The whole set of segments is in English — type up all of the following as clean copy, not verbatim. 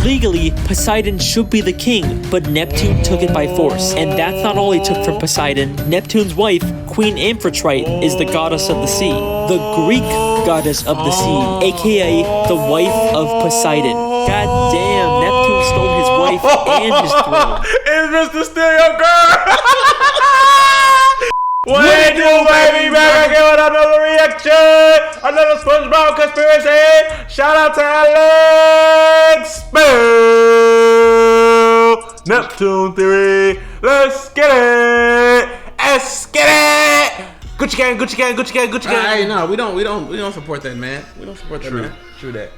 Legally, Poseidon should be the king, but Neptune took it by force. And that's not all he took from Poseidon. Neptune's wife, Queen Amphitrite, is the goddess of the sea. The Greek goddess of the sea, aka the wife of Poseidon. God damn, Neptune stole his wife and his throne. It's Mr. Stereo Girl! What do you do, baby? Back again with another reaction! Another SpongeBob conspiracy! Shout out to Alex Bale! Neptune Theory! Let's get it! Let's get it! Gucci gang, Gucci gang, Gucci gang, Gucci gang. Hey, no, we don't support that, man. We don't support that, man. True that.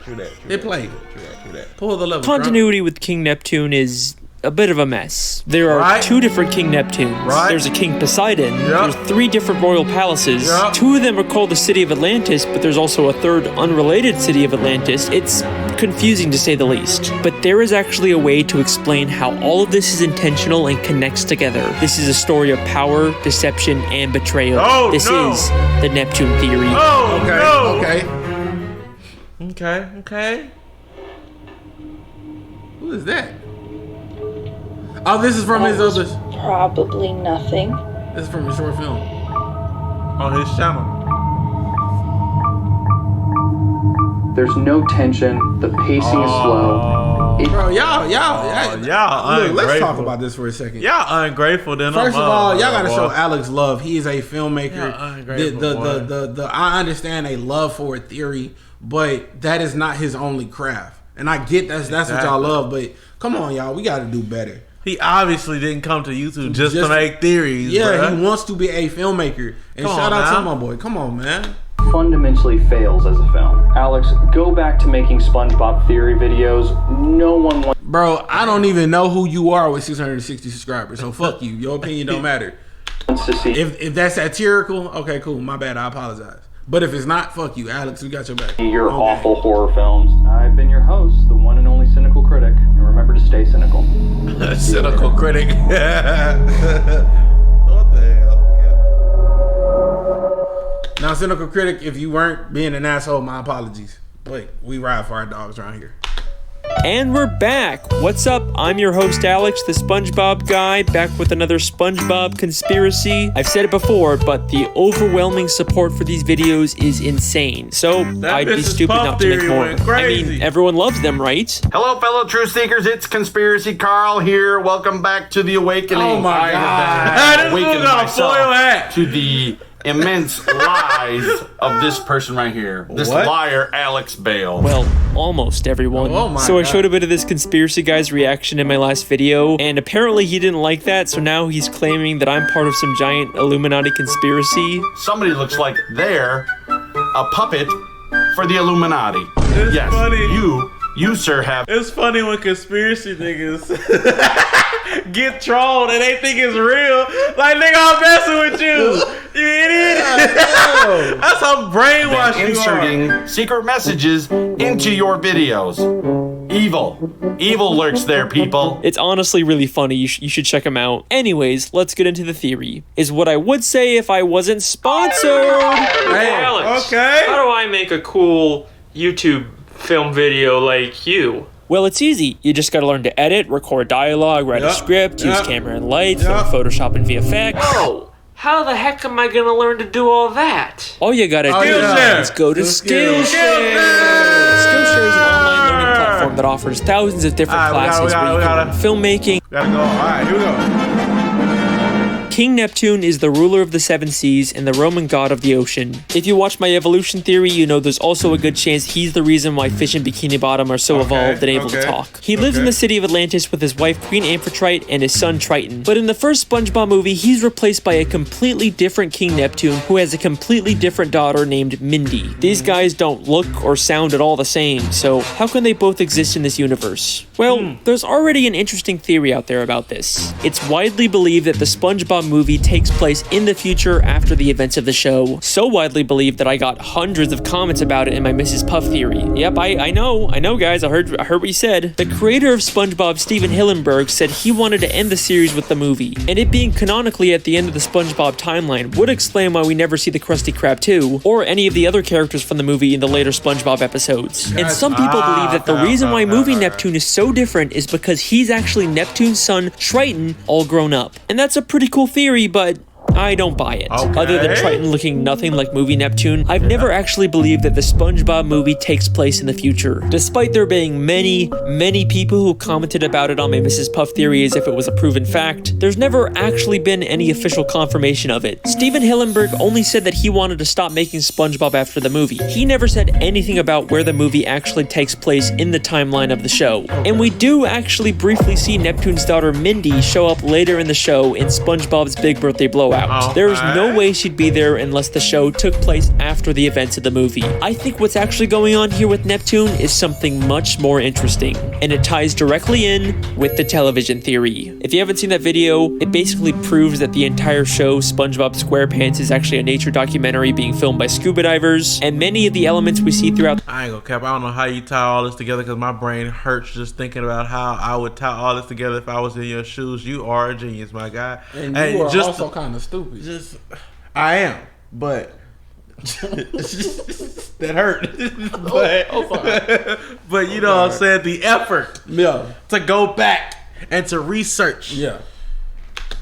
They play. True that. Pull the lever. Continuity with King Neptune is a bit of a mess. There are two different King Neptunes. There's a King Poseidon. There's 3 different royal palaces. 2 of them are called the City of Atlantis, but there's also a third unrelated City of Atlantis. It's confusing to say the least. But there is actually a way to explain how all of this is intentional and connects together. This is a story of power, deception, and betrayal. This is the Neptune Theory. Okay. Who is that? Oh, this is from his other. Probably nothing. This is from a short film on his channel. There's no tension. The pacing is slow. Bro, y'all ungrateful. Let's talk about this for a second. Y'all ungrateful. Then first of all, y'all gotta show Alex love. He is a filmmaker. I understand a love for a theory, but that is not his only craft. And I get that's what y'all love, but come on, y'all, we gotta do better. He obviously didn't come to YouTube just to make theories. Yeah, bruh. he wants to be a filmmaker. And shout out to my boy. Come on, man. Fundamentally fails as a film. Alex, go back to making SpongeBob Theory videos. No one wants. Bro, I don't even know who you are with 660 subscribers, so fuck you. Your opinion don't matter. To see. If that's satirical, okay, cool. My bad. I apologize. But if it's not, fuck you, Alex. We got your back. Your awful horror films. I've been your host, the one and only cynical critic, and remember to stay cynical. Cynical critic. What the hell? Now, cynical critic, if you weren't being an asshole, my apologies. Wait, we ride for our dogs around here. And we're back. What's up? I'm your host, Alex, the SpongeBob guy, back with another SpongeBob conspiracy. I've said it before, but the overwhelming support for these videos is insane. So I'd be stupid not to make more. I mean, everyone loves them, right? Hello, fellow truth seekers. It's Conspiracy Carl here. Welcome back to the awakening. Oh my God! I awakened myself to the immense lies of this person right here. This liar, Alex Bale. Well, almost everyone. So I showed a bit of this conspiracy guy's reaction in my last video, and apparently he didn't like that, so now he's claiming that I'm part of some giant Illuminati conspiracy. Somebody looks like they're a puppet for the Illuminati. It's funny. You, sir, have. It's funny when conspiracy niggas get trolled and they think it's real. Like, nigga, I'm messing with you. You idiot. That's how brainwashed you are. Inserting secret messages into your videos. Evil lurks there, people. It's honestly really funny. You should check them out. Anyways, let's get into the theory. Is what I would say if I wasn't sponsored. Hey, Alex. Okay. How do I make a cool YouTube film video like you? Well, it's easy. You just gotta learn to edit, record dialogue, write a script, use camera and lights, learn Photoshop and VFX. Oh, how the heck am I gonna learn to do all that? All you gotta do is go to Skillshare. Skillshare is an online learning platform that offers thousands of different classes where you can learn filmmaking. Gotta go. All right, here we go. King Neptune is the ruler of the 7 seas and the Roman god of the ocean. If you watch my evolution theory, you know there's also a good chance he's the reason why fish in Bikini Bottom are so evolved and able to talk. He lives in the city of Atlantis with his wife Queen Amphitrite and his son Triton. But in the first SpongeBob movie, he's replaced by a completely different King Neptune who has a completely different daughter named Mindy. These guys don't look or sound at all the same, so how can they both exist in this universe? Well, there's already an interesting theory out there about this. It's widely believed that the SpongeBob SpongeBob movie takes place in the future after the events of the show. So widely believed that I got hundreds of comments about it in my Mrs. Puff theory. Yep, I know guys, I heard what you said. The creator of SpongeBob, Steven Hillenburg, said he wanted to end the series with the movie, and it being canonically at the end of the SpongeBob timeline would explain why we never see the Krusty Krab 2, or any of the other characters from the movie in the later SpongeBob episodes. And some people believe that the reason why movie Neptune is so different is because he's actually Neptune's son, Triton, all grown up. And that's a pretty cool theory, but I don't buy it. Okay. Other than Triton looking nothing like movie Neptune, I've never actually believed that the SpongeBob movie takes place in the future. Despite there being many people who commented about it on my Mrs. Puff theory as if it was a proven fact, there's never actually been any official confirmation of it. Steven Hillenburg only said that he wanted to stop making SpongeBob after the movie. He never said anything about where the movie actually takes place in the timeline of the show. And we do actually briefly see Neptune's daughter Mindy show up later in the show in SpongeBob's Big Birthday Blowout. There is no way she'd be there unless the show took place after the events of the movie. I think what's actually going on here with Neptune is something much more interesting, and it ties directly in with the television theory. If you haven't seen that video, it basically proves that the entire show, SpongeBob SquarePants, is actually a nature documentary being filmed by scuba divers, and many of the elements we see throughout— I ain't gonna cap. I don't know how you tie all this together because my brain hurts just thinking about how I would tie all this together if I was in your shoes. You are a genius, my guy. And you are just also kind of stupid. I am, but that hurt. But you know what I'm saying? The effort to go back and to research. Yeah.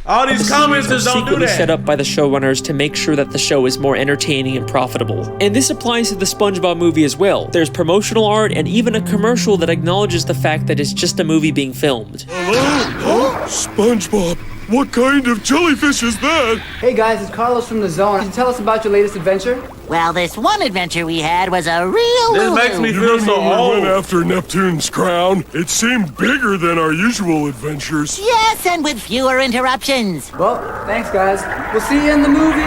All these commenters don't do secretly that. set up by the showrunners to make sure that the show is more entertaining and profitable. And this applies to the SpongeBob movie as well. There's promotional art and even a commercial that acknowledges the fact that it's just a movie being filmed. Hello? SpongeBob, what kind of jellyfish is that? Hey guys, it's Carlos from The Zone. Can you tell us about your latest adventure? Well, this one adventure we had was a real This makes me feel so We old. went after Neptune's crown. It seemed bigger than our usual adventures. Yes, and with fewer interruptions. Well, thanks guys. We'll see you in the movie.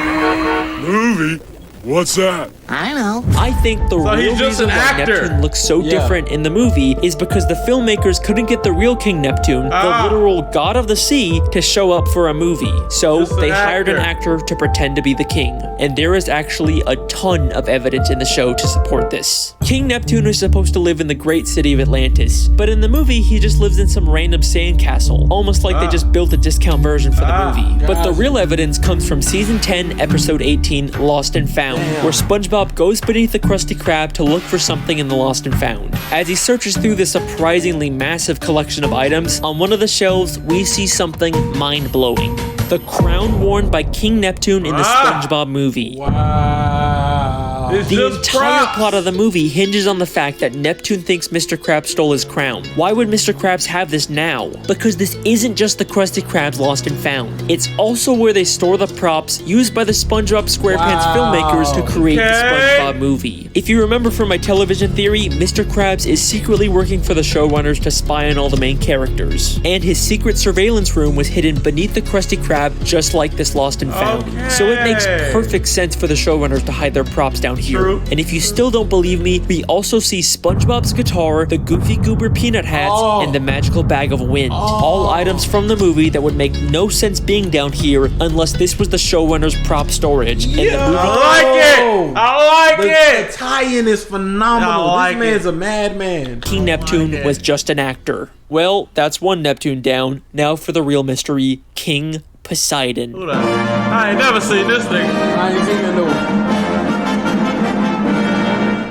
Movie? What's that? I know. I think the real he's just reason an why actor. Neptune looks so different in the movie is because the filmmakers couldn't get the real King Neptune, the literal god of the sea, to show up for a movie. So they hired an actor to pretend to be the king. And there is actually a ton of evidence in the show to support this. King Neptune is supposed to live in the great city of Atlantis, but in the movie he just lives in some random sandcastle, almost like they just built a discount version for the movie. But the real evidence comes from season 10, episode 18, Lost and Found, where SpongeBob goes beneath the Krusty Krab to look for something in the Lost and Found. As he searches through this surprisingly massive collection of items, on one of the shelves we see something mind-blowing. The crown worn by King Neptune in the SpongeBob movie. Wow. The entire plot of the movie hinges on the fact that Neptune thinks Mr. Krabs stole his crown. Why would Mr. Krabs have this now? Because this isn't just the Krusty Krabs Lost and Found. It's also where they store the props used by the SpongeBob SquarePants filmmakers to create the SpongeBob movie. If you remember from my television theory, Mr. Krabs is secretly working for the showrunners to spy on all the main characters. And his secret surveillance room was hidden beneath the Krusty Krab, just like this Lost and Found. So it makes perfect sense for the showrunners to hide their props down here. And if you still don't believe me, we also see SpongeBob's guitar, the Goofy Goober peanut hats, and the magical bag of wind. All items from the movie that would make no sense being down here unless this was the showrunner's prop storage. And the movie I like it. The tie-in is phenomenal. This man's a madman. King Neptune was just an actor. Well, that's one Neptune down. Now for the real mystery, King Poseidon. I ain't never seen this thing. I ain't seen the new one.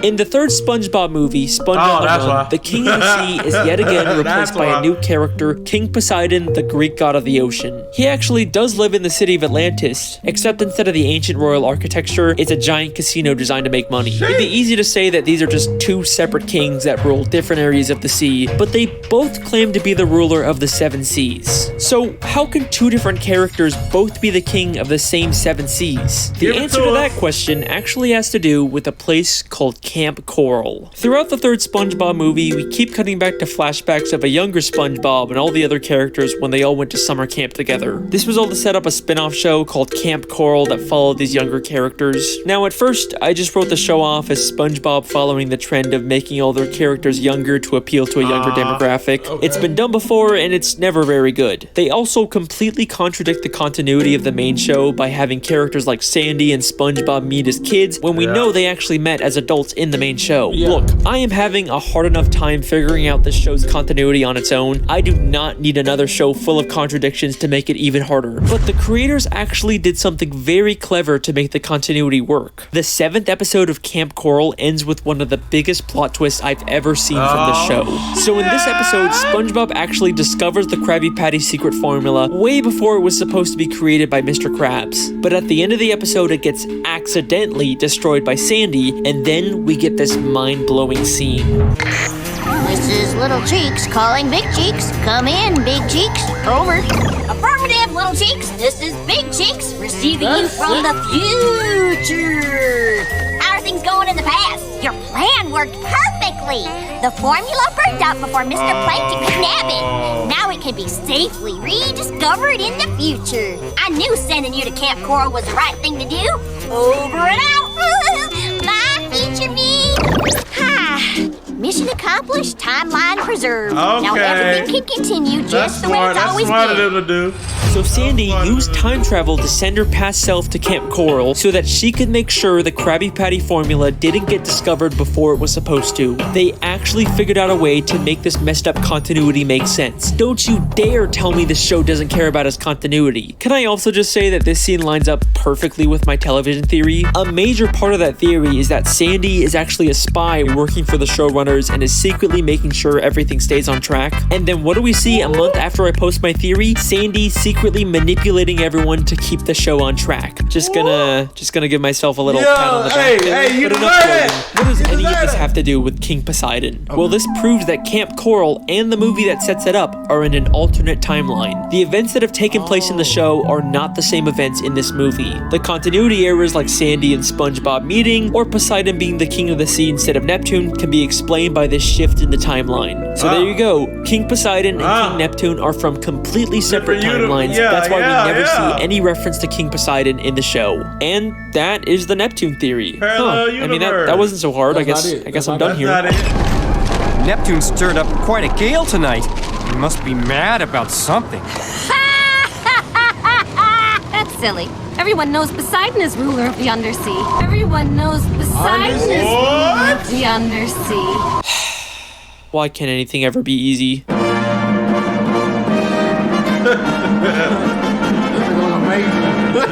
In the third SpongeBob movie, SpongeBob, the King of the Sea is yet again replaced by a new character, King Poseidon, the Greek god of the ocean. He actually does live in the city of Atlantis, except instead of the ancient royal architecture, it's a giant casino designed to make money. It'd be easy to say that these are just two separate kings that rule different areas of the sea, but they both claim to be the ruler of the seven seas. So how can two different characters both be the king of the same seven seas? The answer to that question actually has to do with a place called Camp Coral. Throughout the third SpongeBob movie, we keep cutting back to flashbacks of a younger SpongeBob and all the other characters when they all went to summer camp together. This was all to set up a spin-off show called Camp Coral that followed these younger characters. Now at first, I just wrote the show off as SpongeBob following the trend of making all their characters younger to appeal to a younger demographic. Okay. It's been done before and it's never very good. They also completely contradict the continuity of the main show by having characters like Sandy and SpongeBob meet as kids when we know they actually met as adults in the main show. Look, I am having a hard enough time figuring out this show's continuity on its own. I do not need another show full of contradictions to make it even harder. But the creators actually did something very clever to make the continuity work. The 7th episode of Camp Coral ends with one of the biggest plot twists I've ever seen from the show. So in this episode, SpongeBob actually discovers the Krabby Patty secret formula way before it was supposed to be created by Mr. Krabs. But at the end of the episode, it gets accidentally destroyed by Sandy, and then we get this mind-blowing scene. This is Little Cheeks calling Big Cheeks. Come in, Big Cheeks. Over. Affirmative, Little Cheeks. This is Big Cheeks receiving you from the future. How are things going in the past? Your plan worked perfectly. The formula burned out before Mr. Plankton could nab it. Now it can be safely rediscovered in the future. I knew sending you to Camp Coral was the right thing to do. Over and out. Bye, future me. Mission accomplished, timeline preserved. Okay. Now everything can continue just the way it's always That's smart been. of them to do. So Sandy used time travel to send her past self to Camp Coral so that she could make sure the Krabby Patty formula didn't get discovered before it was supposed to. They actually figured out a way to make this messed up continuity make sense. Don't you dare tell me this show doesn't care about its continuity. Can I also just say that this scene lines up perfectly with my television theory? A major part of that theory is that Sandy is actually a spy working for the showrunners and is secretly making sure everything stays on track. And then what do we see a month after I post my theory? Sandy secretly manipulating everyone to keep the show on track. Just gonna give myself a little pat on the back. You But enough quoting. What does any of this have to do with King Poseidon? Well, this proves that Camp Coral and the movie that sets it up are in an alternate timeline. The events that have taken place in the show are not the same events in this movie. The continuity errors like Sandy and SpongeBob meeting, or Poseidon being the king of the sea instead of Neptune, can be explained by this shift in the timeline. So there you go. King Poseidon and King Neptune are from completely separate timelines. That's why we never see any reference to King Poseidon in the show. And that is the Neptune theory. I mean, that wasn't so hard. I guess I'm done here. Neptune stirred up quite a gale tonight. He must be mad about something. That's silly. Everyone knows Poseidon is ruler of the undersea. Everyone knows Poseidon is ruler of the undersea. Why can't anything ever be easy?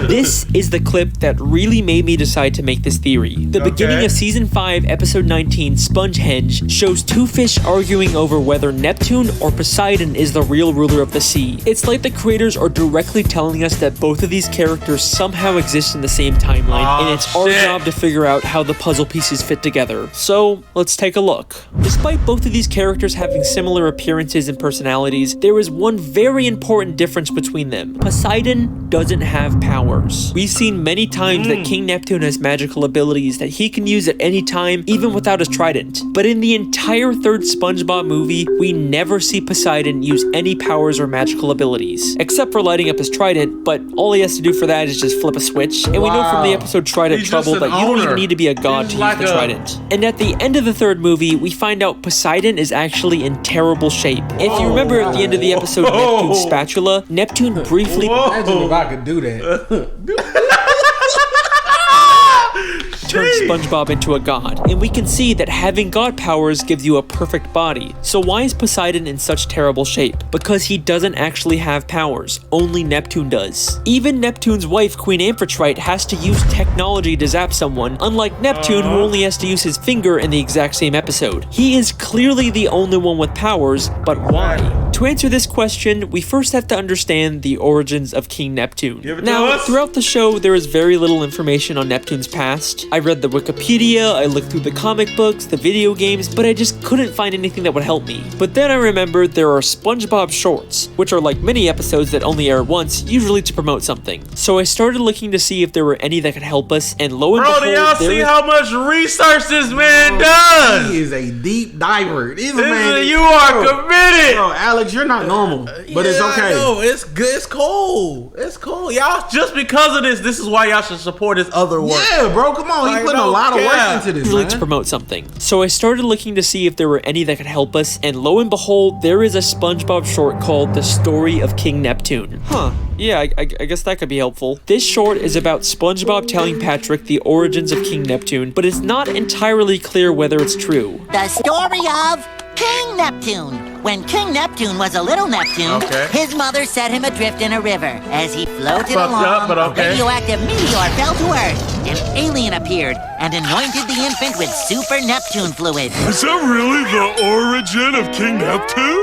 This is the clip that really made me decide to make this theory. The beginning of Season 5, Episode 19, Spongehenge, shows two fish arguing over whether Neptune or Poseidon is the real ruler of the sea. It's like the creators are directly telling us that both of these characters somehow exist in the same timeline, and it's our job to figure out how the puzzle pieces fit together. So, let's take a look. Despite both of these characters having similar appearances and personalities, there is one very important difference between them. Poseidon doesn't have powers. We've seen many times that King Neptune has magical abilities that he can use at any time, even without his trident. But in the entire third SpongeBob movie, we never see Poseidon use any powers or magical abilities, except for lighting up his trident, but all he has to do for that is just flip a switch. And we know from the episode Trident Trouble that you don't even need to be a god to use the trident. And at the end of the third movie, we find out Poseidon is actually in terrible shape. If you remember at the end of the episode Neptune's Spatula, Neptune briefly... Imagine if I could do that. Turns SpongeBob into a god, and we can see that having god powers gives you a perfect body. So why is Poseidon in such terrible shape? Because he doesn't actually have powers, only Neptune does. Even Neptune's wife, Queen Amphitrite, has to use technology to zap someone, unlike Neptune, who only has to use his finger in the exact same episode. He is clearly the only one with powers, but why? To answer this question, we first have to understand the origins of King Neptune. Now, throughout the show, there is very little information on Neptune's past. I read the Wikipedia, I looked through the comic books, the video games, but I just couldn't find anything that would help me. But then I remembered there are SpongeBob shorts, which are like mini episodes that only air once, usually to promote something. So I started looking to see if there were any that could help us, and lo and behold, do y'all see how much research this man does? He is a deep diver. You are committed. Bro, Alex, you're not normal, but it's okay. No, it's good. It's cool. It's cool. Y'all, just because of this is why y'all should support his other work. Yeah, bro, come on. He's putting a lot of work into this, usually to promote something. So I started looking to see if there were any that could help us, and lo and behold, there is a SpongeBob short called The Story of King Neptune. Yeah, I guess that could be helpful. This short is about SpongeBob telling Patrick the origins of King Neptune, but it's not entirely clear whether it's true. The story of King Neptune. When King Neptune was a little Neptune, his mother set him adrift in a river. As he floated along, a radioactive meteor fell to Earth. An alien appeared and anointed the infant with super Neptune fluid. Is that really the origin of King Neptune?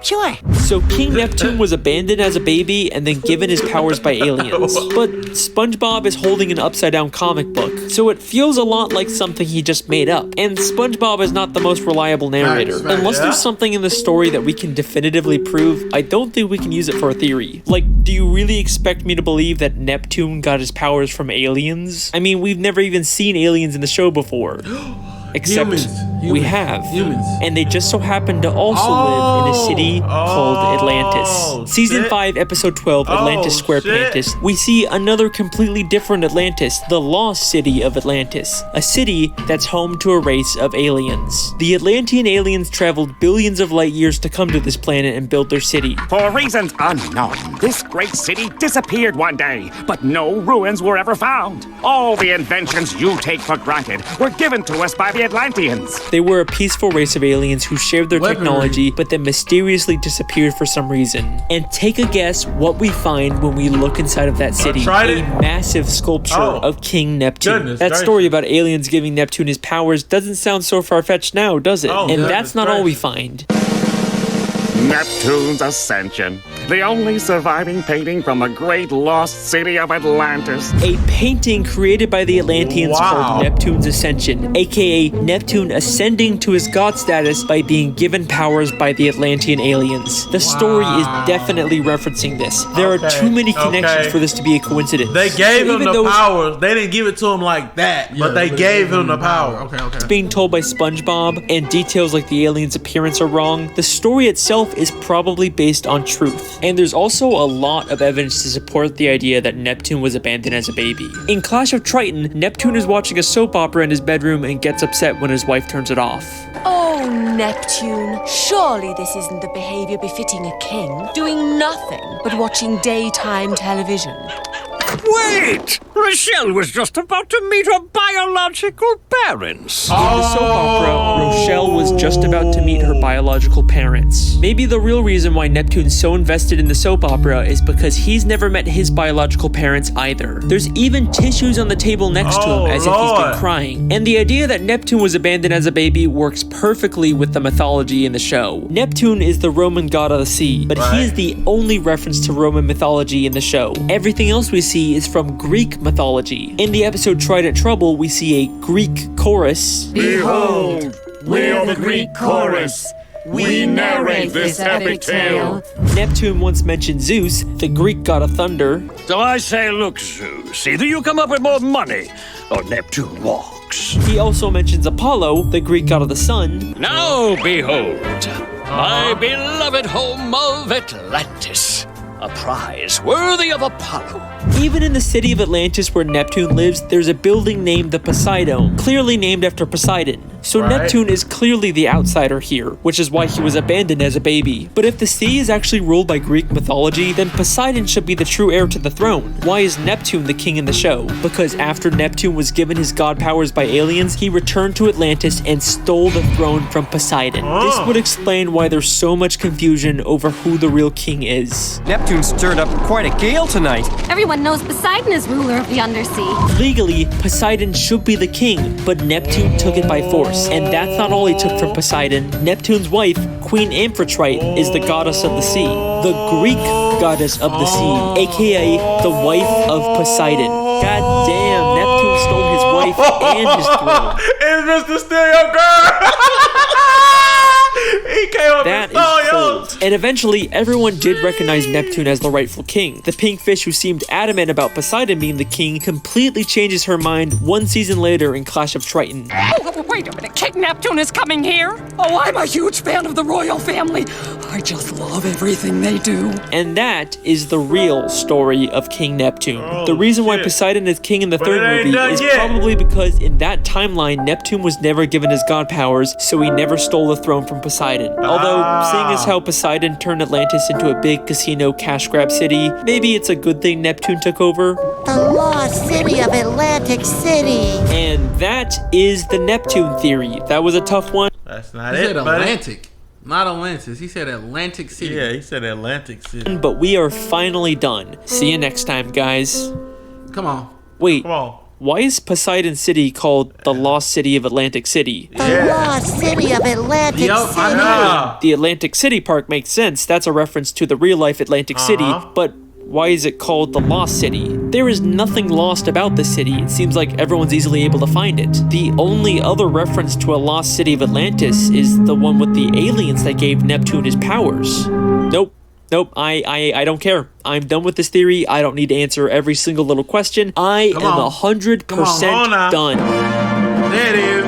Sure. So King Neptune was abandoned as a baby and then given his powers by aliens. But SpongeBob is holding an upside-down comic book, so it feels a lot like something he just made up. And SpongeBob is not the most reliable narrator. Unless there's something in the story that we can definitively prove, I don't think we can use it for a theory. Like, do you really expect me to believe that Neptune got his powers from aliens? I mean, we've never even seen aliens in the show before. Except we have. And they just so happen to also live in a city called Atlantis. Season 5, Episode 12, Atlantis Square Pantis, we see another completely different Atlantis, the lost city of Atlantis. A city that's home to a race of aliens. The Atlantean aliens traveled billions of light years to come to this planet and build their city. For reasons unknown, this great city disappeared one day, but no ruins were ever found. All the inventions you take for granted were given to us by the Atlanteans. They were a peaceful race of aliens who shared their technology, but then mysteriously disappeared for some reason. And take a guess what we find when we look inside of that city. A massive sculpture of King Neptune. That story about aliens giving Neptune his powers doesn't sound so far-fetched now, does it? And that's not all we find. Neptune's Ascension, the only surviving painting from the great lost city of Atlantis. A painting created by the Atlanteans called Neptune's Ascension, aka Neptune ascending to his god status by being given powers by the Atlantean aliens. The story is definitely referencing this. There are too many connections for this to be a coincidence. They gave him the powers. They didn't give it to him like that, but they gave him the power. It's being told by SpongeBob, and details like the alien's appearance are wrong. The story itself is probably based on truth. And there's also a lot of evidence to support the idea that Neptune was abandoned as a baby. In Clash of Triton, Neptune is watching a soap opera in his bedroom and gets upset when his wife turns it off. Oh, Neptune, surely this isn't the behavior befitting a king, doing nothing but watching daytime television. Wait! Rochelle was just about to meet her biological parents. In the soap opera, Rochelle was just about to meet her biological parents. Maybe the real reason why Neptune's so invested in the soap opera is because he's never met his biological parents either. There's even tissues on the table next to him as if he's been crying. And the idea that Neptune was abandoned as a baby works perfectly with the mythology in the show. Neptune is the Roman god of the sea, but he is the only reference to Roman mythology in the show. Everything else we see is from Greek mythology. In the episode Trident Trouble, we see a Greek chorus. Behold, we're the Greek chorus. We narrate this epic tale. Neptune once mentioned Zeus, the Greek god of thunder. So I say, look, Zeus, either you come up with more money, or Neptune walks. He also mentions Apollo, the Greek god of the sun. Now behold, my beloved home of Atlantis. A prize worthy of Apollo. Even in the city of Atlantis where Neptune lives, there's a building named the Poseidon, clearly named after Poseidon. So Neptune is clearly the outsider here, which is why he was abandoned as a baby. But if the sea is actually ruled by Greek mythology, then Poseidon should be the true heir to the throne. Why is Neptune the king in the show? Because after Neptune was given his god powers by aliens, he returned to Atlantis and stole the throne from Poseidon. This would explain why there's so much confusion over who the real king is. Neptune stirred up quite a gale tonight. Everyone knows Poseidon is ruler of the undersea. Legally, Poseidon should be the king, but Neptune took it by force. And that's not all he took from Poseidon. Neptune's wife, Queen Amphitrite is the goddess of the sea, the Greek goddess of the sea, aka the wife of Poseidon. God damn, Neptune stole his wife and his throne. It's Mr. Stereo Girl. He came up That and stole is cold. And eventually, everyone did recognize Neptune as the rightful king. The pink fish who seemed adamant about Poseidon being the king completely changes her mind one season later in Clash of Triton. Oh, wait a minute. King Neptune is coming here? Oh, I'm a huge fan of the royal family. I just love everything they do. And that is the real story of King Neptune. The reason why Poseidon is king in the third movie is probably because in that timeline, Neptune was never given his god powers, so he never stole the throne from Poseidon. Although, seeing as how Poseidon turned Atlantis into a big casino cash grab city, maybe it's a good thing Neptune took over. The lost city of Atlantic City. And that is the Neptune Theory. That was a tough one. That's not He it, said buddy. Atlantic, not Atlantis. He said Atlantic City. Yeah, he said Atlantic City. But we are finally done. See you next time, guys. Come on. Wait. Come on. Why is Poseidon City called the Lost City of Atlantic City? The lost city of Atlantic City. I know. The Atlantic City Park makes sense. That's a reference to the real-life Atlantic City. But why is it called the Lost City? There is nothing lost about the city. It seems like everyone's easily able to find it. The only other reference to a lost city of Atlantis is the one with the aliens that gave Neptune his powers. Nope, I don't care. I'm done with this theory. I don't need to answer every single little question. I am 100% done. There it is.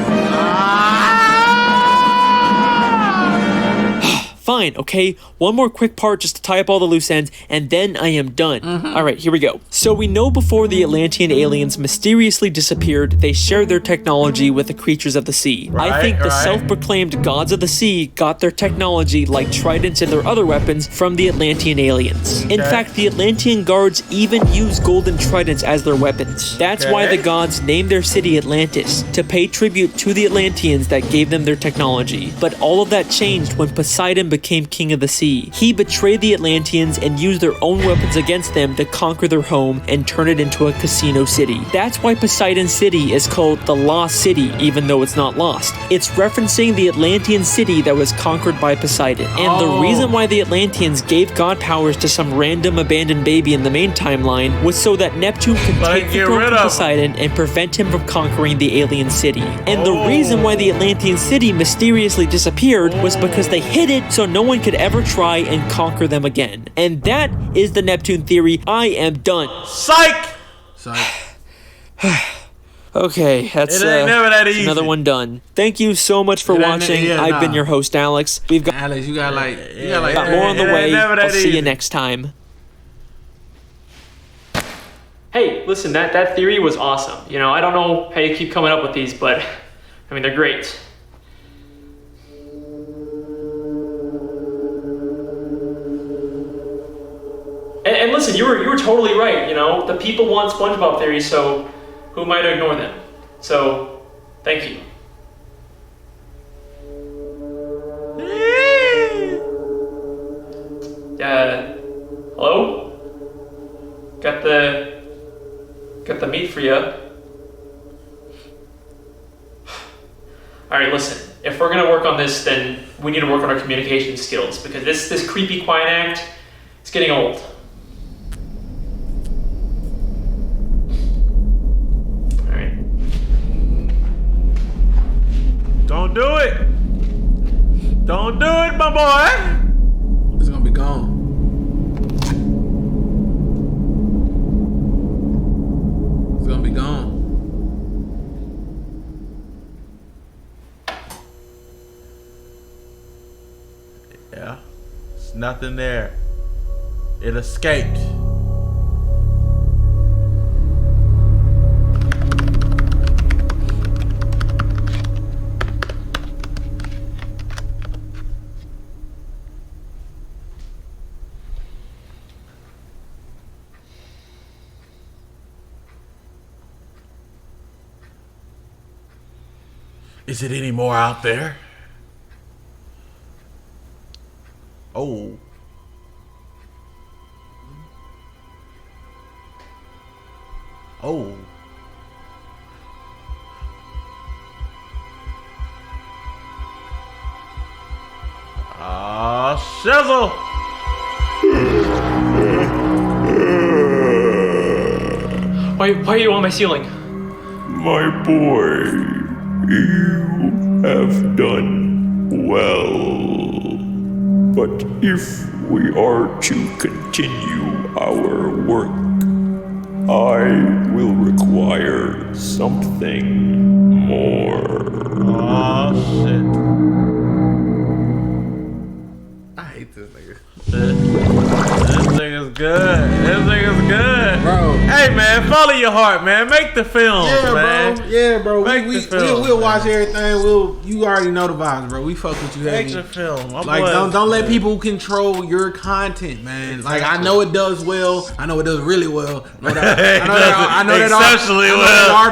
Fine, okay? One more quick part just to tie up all the loose ends, and then I am done. Alright, here we go. So we know before the Atlantean aliens mysteriously disappeared, they shared their technology with the creatures of the sea. I think the self-proclaimed gods of the sea got their technology, like tridents and their other weapons, from the Atlantean aliens. In fact, the Atlantean guards even use golden tridents as their weapons. That's why the gods named their city Atlantis, to pay tribute to the Atlanteans that gave them their technology. But all of that changed when Poseidon became king of the sea. He betrayed the Atlanteans and used their own weapons against them to conquer their home and turn it into a casino city. That's why Poseidon City is called the Lost City, even though it's not lost. It's referencing the Atlantean city that was conquered by Poseidon. And the reason why the Atlanteans gave god powers to some random abandoned baby in the main timeline was so that Neptune could take the throne from Poseidon and prevent him from conquering the alien city. And the reason why the Atlantean city mysteriously disappeared was because they hid it so no one could ever try and conquer them again. And that is the Neptune Theory. I am done. Psych! Okay, that's never that easy. another one done. Thank you so much for watching. I've been your host, Alex. We've got Alex, you got more on the way. I'll see you next time. Hey, listen, that theory was awesome. You know, I don't know how you keep coming up with these, but I mean, they're great. And listen, you were totally right. You know, the people want SpongeBob theories, so who am I to ignore them? So, thank you. Hello? Got the meat for you. Alright, listen. If we're gonna work on this, then we need to work on our communication skills, because this creepy quiet act is getting old. Alright. Don't do it! Don't do it, my boy! It's gonna be gone. It's gonna be gone. Yeah. There's nothing there. It escaped. Is it any more out there? Oh. Oh. Ah. Shizzle. Why are you on my ceiling? My boy, you have done well. But if we are to continue our work, I will require something more. Oh shit. I hate this nigga. This nigga's good. This nigga's good. Bro. Hey man, follow your heart, man. Make the films, man. Bro. Yeah, bro. We'll watch man. everything. You already know the vibes, bro. We fuck with you heavy. Make the film. Like don't let people control your content, man. Like I know it does well. I know it does really well. I know that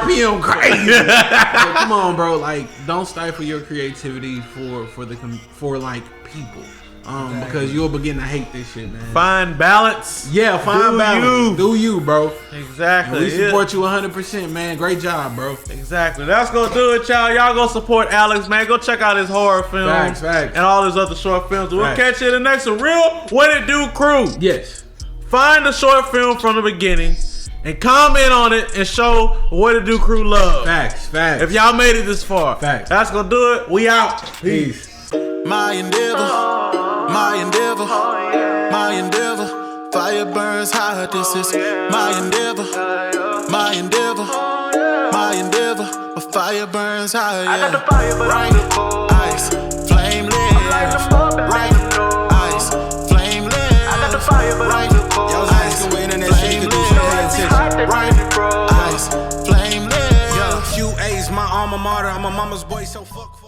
RPM crazy. But come on, bro. Like don't stifle your creativity for like people. Because you'll begin to hate this shit, man. Find balance. Yeah, find balance. Do you, bro. Exactly. And we support you 100%, man. Great job, bro. Exactly. That's gonna do it, y'all. Y'all go support Alex, man. Go check out his horror films. Facts. And all his other short films. We'll catch you in the next one. Real What It Do crew. Yes. Find the short film from the beginning and comment on it and show What It Do crew love. Facts. If y'all made it this far. Facts. That's gonna do it. We out. Peace. My endeavor, my endeavor, my endeavor. Fire burns hot, this is my endeavor, my endeavor, my endeavor. My fire burns hot, yeah. Right, ice, flame lit. Right, ice, flame lit. Right, y'all ice, flame lit. Right, ice, flame lit. Yo, QA's my alma mater. I'm a mama's boy, so fuck.